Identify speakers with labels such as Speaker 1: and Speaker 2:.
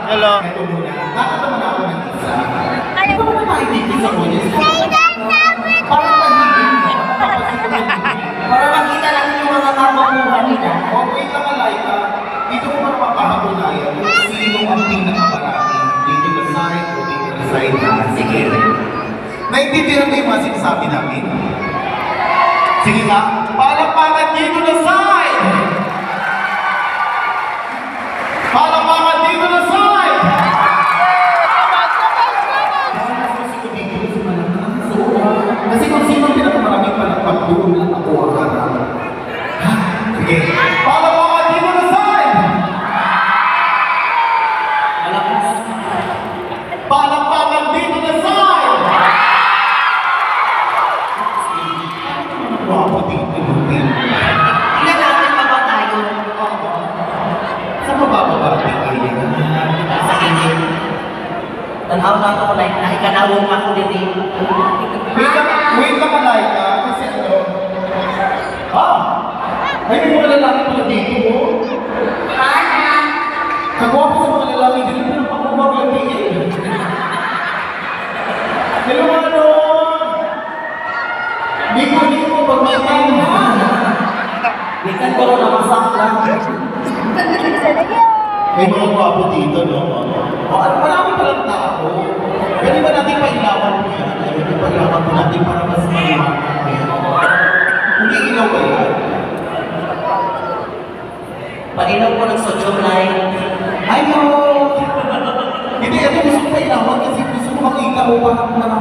Speaker 1: Hello.
Speaker 2: Ito muna. Nakataman ako ng isa. Ano ba naman makikita sa kuya? Parang tahimik.
Speaker 3: Para makita natin yung mga kapakuha nila.
Speaker 2: Wait lang Laika. Dito ko para mapapatunayan kung sino ang pinakamarami. Dito na side o dito na side na. Sige. Naintindihan mo yung mga sinasabi namin? Sige nga. Palakpakan dito na side! Palakpakan dito na side! Kasi kung sino ang pinakamaraming palakpak doon lang ako ang harap. Ha? Sige. Palakpakan dito na side! Palakpakan dito na side! Wapo dito natin.
Speaker 3: Ilan natin pa ba tayo?
Speaker 2: Sa mabababa atin ayan.
Speaker 3: Sa inyo. Tanaw na ako like nakikanawang ako din.
Speaker 2: Wait lang Laika, kasi ano? Ay, may mga lalaki pala dito, oh. Kagwapo sa mga lalaki, hindi naman ang pakumag lang dito. Hello, ano? Liko, pag may time.
Speaker 3: Bikan ko na masak lang.
Speaker 2: May mga gwapo dito, no? Marami palang tao. Pwede ba natin pailawan mo yan? Pwede pailawan mo natin para mas maliwanag mo yan. Hindi ilaw ba yan?
Speaker 3: Panilaw ko ng sodium light.
Speaker 2: Ayaw! Hindi, ito gusto ko pailawan kasi gusto ko makita mo parang